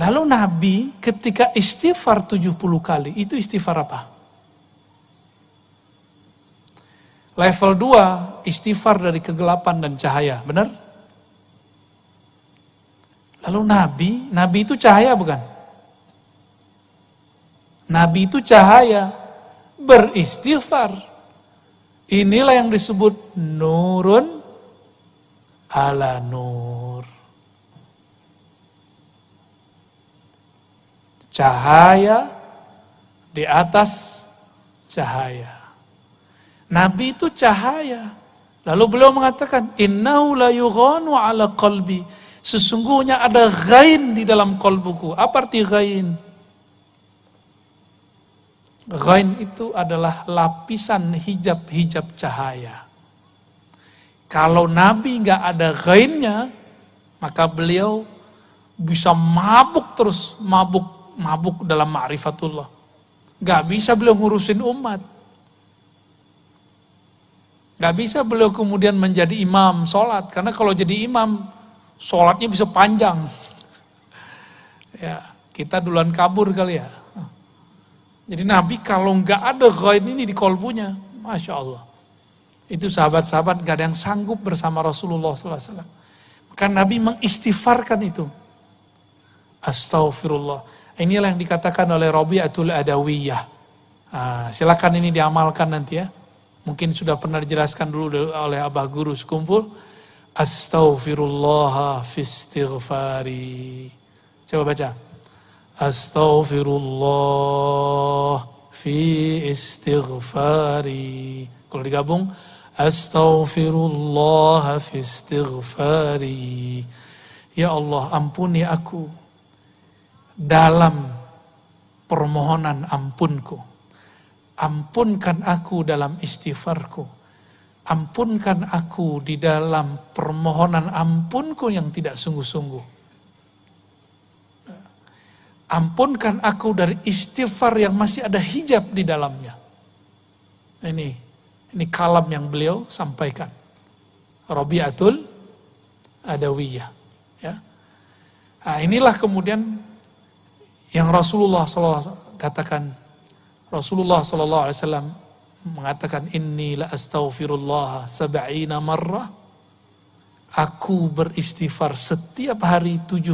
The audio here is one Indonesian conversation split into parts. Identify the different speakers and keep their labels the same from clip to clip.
Speaker 1: Lalu Nabi ketika istighfar 70 kali, itu istighfar apa? Level 2, istighfar dari kegelapan dan cahaya, benar? Lalu Nabi itu cahaya bukan? Nabi itu cahaya, beristighfar. Inilah yang disebut nurun ala nur. Cahaya di atas cahaya. Nabi itu cahaya. Lalu beliau mengatakan, innahu la yughanu ala qalbi. Sesungguhnya ada ghain di dalam qalbuku. Apa arti ghain? Ghain itu adalah lapisan hijab-hijab cahaya. Kalau Nabi nggak ada ghainnya, maka beliau bisa mabuk terus, mabuk dalam ma'rifatullah. Nggak bisa beliau ngurusin umat. Gak bisa beliau kemudian menjadi imam sholat. Karena kalau jadi imam, sholatnya bisa panjang. Ya, kita duluan kabur kali ya. Jadi Nabi kalau gak ada ghain ini di kolbunya, Masya Allah. Itu sahabat-sahabat gak ada yang sanggup bersama Rasulullah SAW. Maka Nabi mengistighfarkan itu. Astaghfirullah. Inilah yang dikatakan oleh Rabi'atul Adawiyah. Silakan ini diamalkan nanti ya. Mungkin sudah pernah dijelaskan dulu oleh Abah Guru sekumpul. Astaghfirullah fi istighfari. Coba baca. Astaghfirullah fi istighfari. Kalau digabung. Astaghfirullah fi istighfari. Ya Allah, ampuni aku dalam permohonan ampunku. Ampunkan aku dalam istighfarku. Ampunkan aku di dalam permohonan ampunku yang tidak sungguh-sungguh. Ampunkan aku dari istighfar yang masih ada hijab di dalamnya. Ini kalam yang beliau sampaikan. Rabi'atul Adawiyah. Ya. Nah, inilah kemudian yang Rasulullah SAW katakan. Rasulullah SAW mengatakan, Inni la astaghfirullah sab'ina marrah. Aku beristighfar setiap hari 70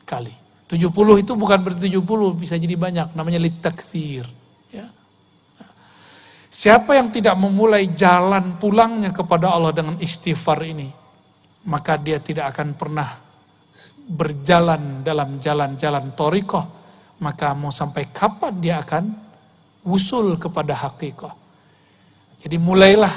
Speaker 1: kali. 70 itu bukan berarti 70, bisa jadi banyak. Namanya litakthir. Ya. Siapa yang tidak memulai jalan pulangnya kepada Allah dengan istighfar ini, maka dia tidak akan pernah berjalan dalam jalan-jalan thariqah. Maka mau sampai kapan dia akan wusul kepada hakikat. Jadi mulailah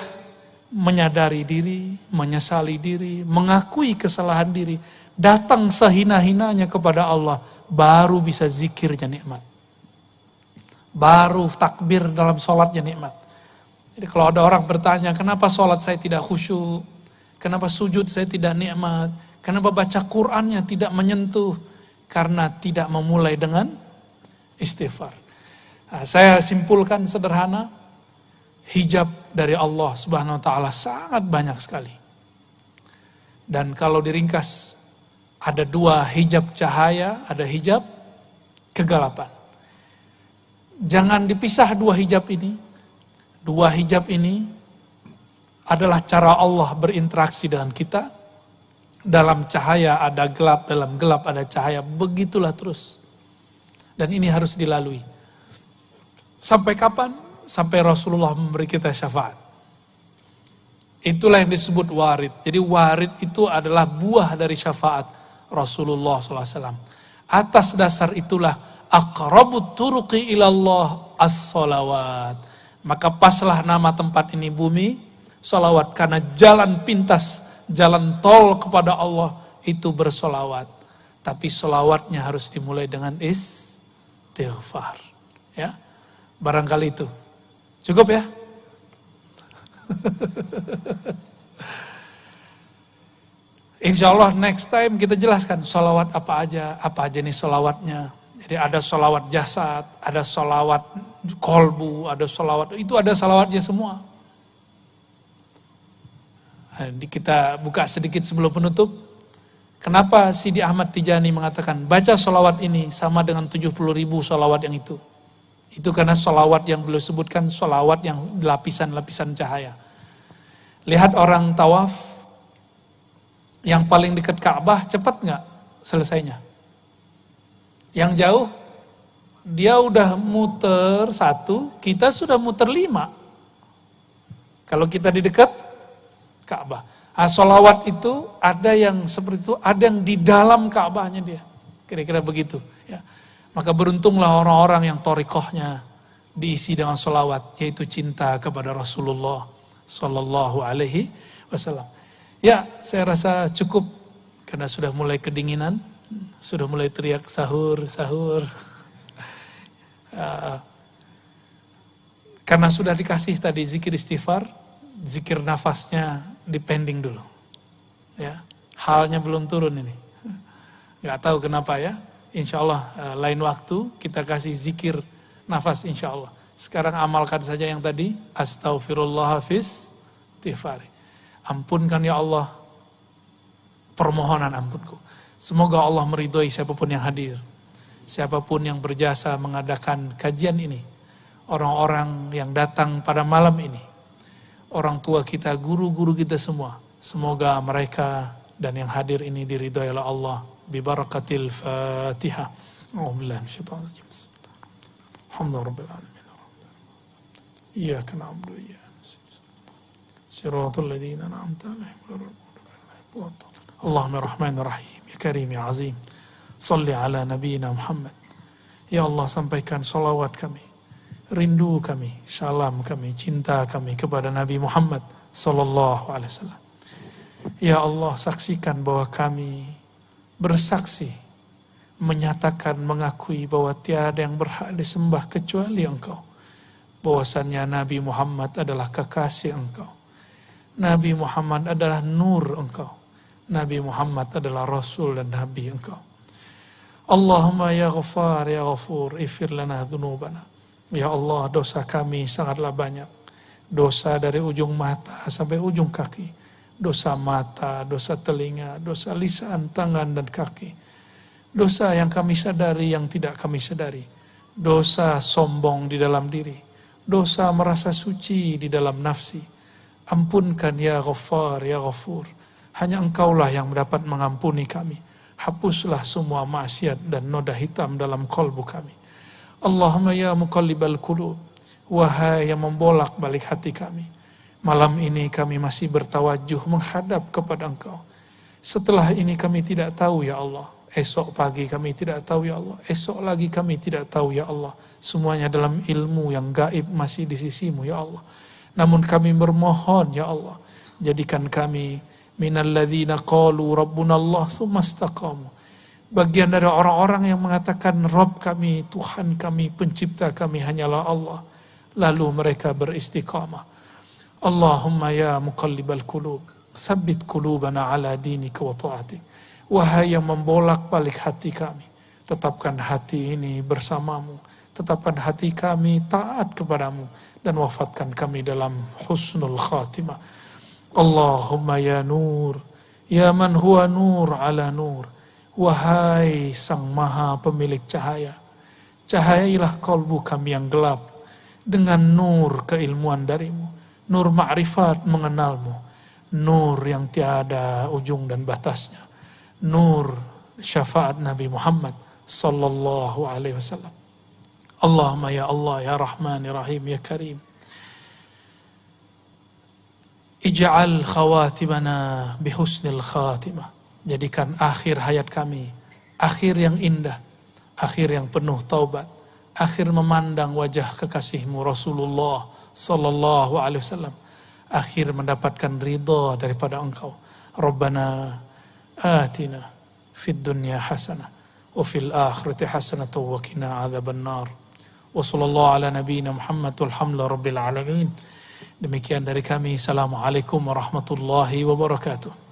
Speaker 1: menyadari diri, menyesali diri, mengakui kesalahan diri, datang sehina-hinanya kepada Allah, baru bisa zikirnya nikmat. Baru takbir dalam sholatnya nikmat. Jadi kalau ada orang bertanya, kenapa sholat saya tidak khusyuk? Kenapa sujud saya tidak nikmat? Kenapa baca Qur'annya tidak menyentuh? Karena tidak memulai dengan istighfar. Nah, saya simpulkan sederhana, hijab dari Allah Subhanahu wa taala sangat banyak sekali. Dan kalau diringkas, ada dua hijab cahaya, ada hijab kegelapan. Jangan dipisah dua hijab ini. Dua hijab ini adalah cara Allah berinteraksi dengan kita. Dalam cahaya ada gelap, dalam gelap ada cahaya. Begitulah terus. Dan ini harus dilalui. Sampai kapan? Sampai Rasulullah memberi kita syafaat. Itulah yang disebut warid. Jadi warid itu adalah buah dari syafaat Rasulullah SAW. Atas dasar itulah aqrabut turuqi ilallah as-salawat. Maka paslah nama tempat ini bumi salawat. Karena jalan pintas, jalan tol kepada Allah itu bersolawat. Tapi solawatnya harus dimulai dengan istighfar. Ya. Barangkali itu. Cukup ya? Insya Allah next time kita jelaskan sholawat apa aja nih sholawatnya. Jadi ada sholawat jasad, ada sholawat kolbu, ada sholawat, itu ada sholawatnya semua. Kita buka sedikit sebelum penutup. Kenapa Sidi Ahmad Tijani mengatakan baca sholawat ini sama dengan 70.000 sholawat yang itu? Itu karena sholawat yang beliau sebutkan sholawat yang lapisan-lapisan cahaya. Lihat orang tawaf, yang paling dekat Ka'bah cepat nggak selesainya? Yang jauh, dia udah muter 1, kita sudah muter 5. Kalau kita di dekat Ka'bah. Sholawat itu ada yang seperti itu, ada yang di dalam Ka'bahnya dia. Kira-kira begitu. Ya. Maka beruntunglah orang-orang yang thariqahnya diisi dengan sholawat, yaitu cinta kepada Rasulullah Sallallahu Alaihi Wasallam. Ya, saya rasa cukup karena sudah mulai kedinginan, sudah mulai teriak sahur, sahur. Karena sudah dikasih tadi zikir istighfar, zikir nafasnya dipending dulu. Ya, halnya belum turun ini. Nggak tahu kenapa ya. Insya Allah lain waktu kita kasih zikir nafas insya Allah. Sekarang amalkan saja yang tadi. Astaghfirullah hafiz istighfari. Ampunkan ya Allah permohonan ampunku. Semoga Allah meridhoi siapapun yang hadir. Siapapun yang berjasa mengadakan kajian ini. Orang-orang yang datang pada malam ini. Orang tua kita, guru-guru kita semua. Semoga mereka dan yang hadir ini diridhoi oleh Allah. Bibarakatil Fatihah. A'udzubillahi minasyaitonir rajim. Alhamdulillahirabbil alamin. Iyyaka na'budu wa iyyaka nasta'in. Shiratal ladzina an'amta 'alaihim ghairil maghdubi 'alaihim waladdallin. Allahumma rahmanir rahim, ya karim ya azim. Shalli ala nabiyyina Muhammad. Ya Allah, sampaikan salawat kami, rindu kami, salam kami, cinta kami kepada Nabi Muhammad sallallahu alaihi wasallam. Ya Allah, saksikan bahwa kami bersaksi, menyatakan, mengakui bahwa tiada yang berhak disembah kecuali Engkau. Bahwasannya Nabi Muhammad adalah kekasih Engkau. Nabi Muhammad adalah nur Engkau. Nabi Muhammad adalah Rasul dan Nabi Engkau. Allahumma ya Ghaffar ya Ghafur, ighfir lana dzunubana. Ya Allah, dosa kami sangatlah banyak. Dosa dari ujung mata sampai ujung kaki. Dosa mata, dosa telinga, dosa lisan, tangan dan kaki. Dosa yang kami sadari, yang tidak kami sadari. Dosa sombong di dalam diri. Dosa merasa suci di dalam nafsi. Ampunkan ya Ghaffar ya Ghafur. Hanya Engkaulah yang dapat mengampuni kami. Hapuslah semua maksiat dan noda hitam dalam kalbu kami. Allahumma ya muqallibal qulub, wahai yang membolak balik hati kami. Malam ini kami masih bertawajuh menghadap kepada Engkau. Setelah ini kami tidak tahu ya Allah. Esok pagi kami tidak tahu ya Allah. Esok lagi kami tidak tahu ya Allah. Semuanya dalam ilmu yang gaib masih di sisimu ya Allah. Namun kami bermohon ya Allah, jadikan kami minalladzina qalu rabbunallah tsumma istaqamu. Bagian dari orang-orang yang mengatakan Rabb kami, Tuhan kami, pencipta kami hanyalah Allah. Lalu mereka beristiqamah. Allahumma ya muqallibal qulub, tsabbit qulubana ala dinika wa ta'atik. Wahai yang membolak balik hati kami, tetapkan hati ini bersamamu. Tetapkan hati kami taat kepadamu. Dan wafatkan kami dalam husnul khatimah. Allahumma ya nur, ya man huwa nur ala nur. Wahai sang maha pemilik cahaya, cahayailah kalbu kami yang gelap dengan nur keilmuan darimu, nur ma'rifat mengenalmu, nur yang tiada ujung dan batasnya, nur syafaat Nabi Muhammad sallallahu alaihi wasallam. Allahumma ya Allah ya Rahman ya Rahim ya Karim, ij'al khawatimana bihusnil khatimah. Jadikan akhir hayat kami akhir yang indah, akhir yang penuh taubat, akhir memandang wajah kekasihmu Rasulullah sallallahu alaihi wasallam, akhir mendapatkan ridha daripada Engkau. Rabbana atina fid dunya hasanah wa fil akhirati hasanah wa qina adzabannar. Wa sallallahu ala nabiyyina Muhammad walhamdulillahi rabbil alamin. Demikian dari kami. Assalamualaikum warahmatullahi wabarakatuh.